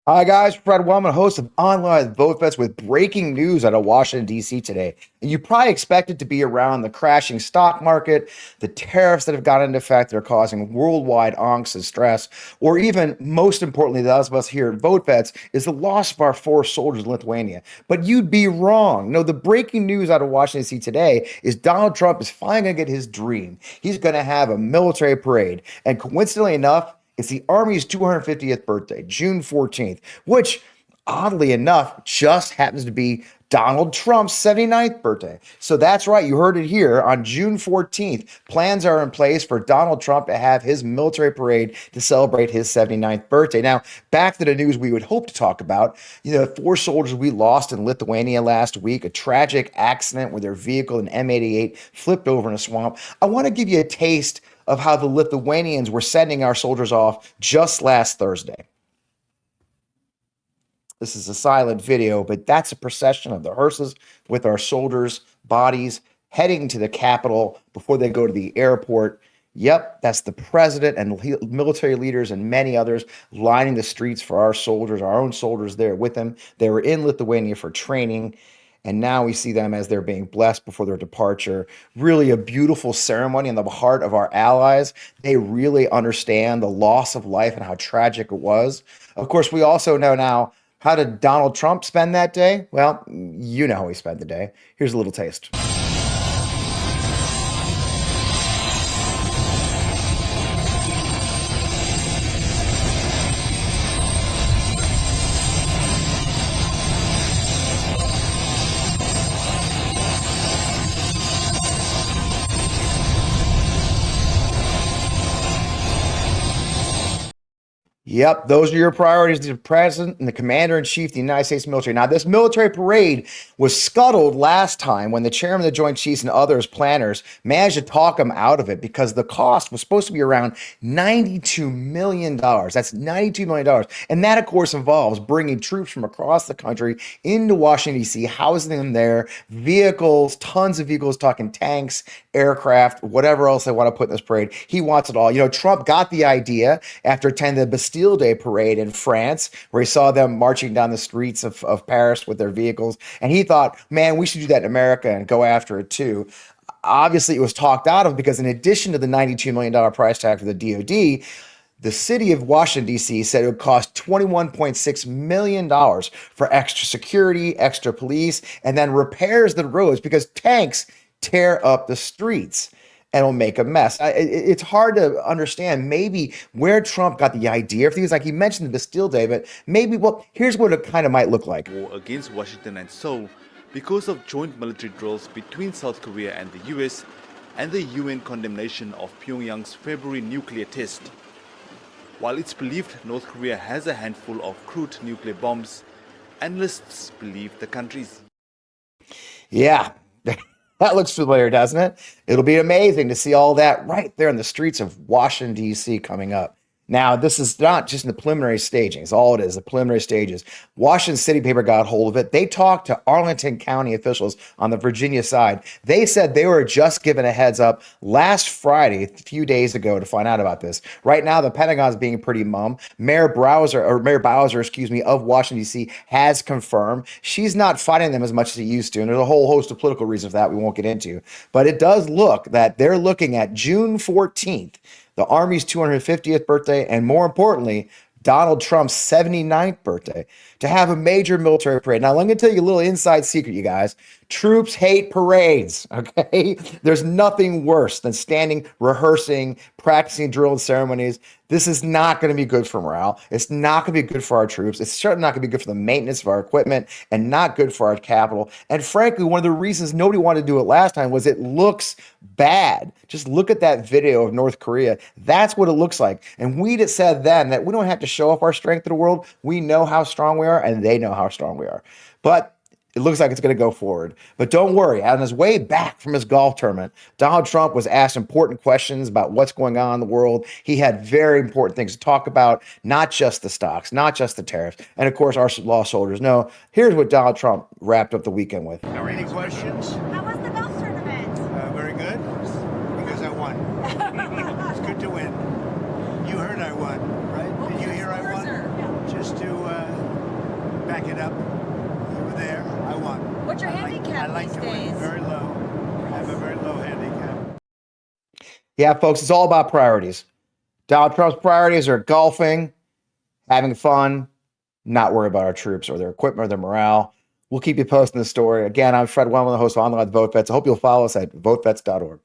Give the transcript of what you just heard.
Hi guys, Fred Wellman, host of Online Vote Bets with breaking news out of Washington, D.C. today. And you probably expected to be around the crashing stock market, the tariffs that have gone into effect that are causing worldwide angst and stress, or even, most importantly, those of us here at Vote Bets, is the loss of our four soldiers in Lithuania. But you'd be wrong. No, the breaking news out of Washington, D.C. today is Donald Trump is finally going to get his dream. He's going to have a military parade. And coincidentally enough, it's the Army's 250th birthday, June 14th, which oddly enough just happens to be Donald Trump's 79th birthday. So that's right, you heard it here. On June 14th, plans are in place for Donald Trump to have his military parade to celebrate his 79th birthday. Now, back to the news we would hope to talk about. The four soldiers we lost in Lithuania last week, a tragic accident where their vehicle, an M88, flipped over in a swamp. I want to give you a taste of how the Lithuanians were sending our soldiers off just last Thursday. This is a silent video, but that's a procession of the hearses with our soldiers' bodies heading to the Capitol before they go to the airport. Yep, that's the president and military leaders and many others lining the streets for our soldiers, our own soldiers there with them. They were in Lithuania for training. And now we see them as they're being blessed before their departure. Really a beautiful ceremony in the heart of our allies. They really understand the loss of life and how tragic it was. Of course, we also know now, how did Donald Trump spend that day? Well, you know how he spent the day. Here's a little taste. Yep, those are your priorities. The president and the commander in chief of the United States military. Now, this military parade was scuttled last time when the chairman of the Joint Chiefs and others planners managed to talk him out of it because the cost was supposed to be around $92 million. That's $92 million. And that, of course, involves bringing troops from across the country into Washington, D.C., housing them there, vehicles, tons of vehicles, talking tanks, aircraft, whatever else they want to put in this parade. He wants it all. Trump got the idea after attending the Bastille Day parade in France, where he saw them marching down the streets of Paris with their vehicles. And he thought, man, we should do that in America and go after it too. Obviously, it was talked out of because in addition to the $92 million price tag for the DOD, the city of Washington, D.C. said it would cost $21.6 million for extra security, extra police, and then repairs the roads because tanks tear up the streets and it'll make a mess. It's hard to understand maybe where Trump got the idea for things. Like he mentioned the Bastille Day, but maybe, well, here's what it kind of might look like. War against Washington and Seoul because of joint military drills between South Korea and the US and the UN condemnation of Pyongyang's February nuclear test. While it's believed North Korea has a handful of crude nuclear bombs, analysts believe the country's... Yeah. That looks familiar, doesn't it? It'll be amazing to see all that right there in the streets of Washington, D.C. coming up. Now, this is not just in the preliminary staging. It's all it is, the preliminary stages. Washington City paper got hold of it. They talked to Arlington County officials on the Virginia side. They said they were just given a heads up last Friday, a few days ago, to find out about this. Right now, the Pentagon's being pretty mum. Mayor Bowser, of Washington, D.C., has confirmed she's not fighting them as much as she used to. And there's a whole host of political reasons for that we won't get into. But it does look that they're looking at June 14th, the Army's 250th birthday, and more importantly, Donald Trump's 79th birthday, to have a major military parade. Now, let me tell you a little inside secret, you guys. Troops hate parades, okay? There's nothing worse than standing, rehearsing, practicing drill and ceremonies. This is not going to be good for morale. It's not going to be good for our troops. It's certainly not going to be good for the maintenance of our equipment and not good for our capital. And frankly, one of the reasons nobody wanted to do it last time was it looks bad. Just look at that video of North Korea. That's what it looks like. And we'd said then that we don't have to show off our strength to the world. We know how strong we are, and they know how strong we are. But it looks like it's going to go forward. But don't worry, on his way back from his golf tournament, Donald Trump was asked important questions about what's going on in the world. He had very important things to talk about, not just the stocks, not just the tariffs. And of course, our lost soldiers. No, here's what Donald Trump wrapped up the weekend with. Are any questions? How was the golf tournament? Very good, because I won. It's good to win. You heard I won, right? Did you hear I won? Just to crack it up. We were there. I won. What's your I handicap like these to win days? very low. I have a very low handicap. Yeah, folks, it's all about priorities. Donald Trump's priorities are golfing, having fun, not worry about our troops or their equipment or their morale. We'll keep you posting the story. Again, I'm Fred Wellman, the host of Online Vote Bets. I hope you'll follow us at votebets.org.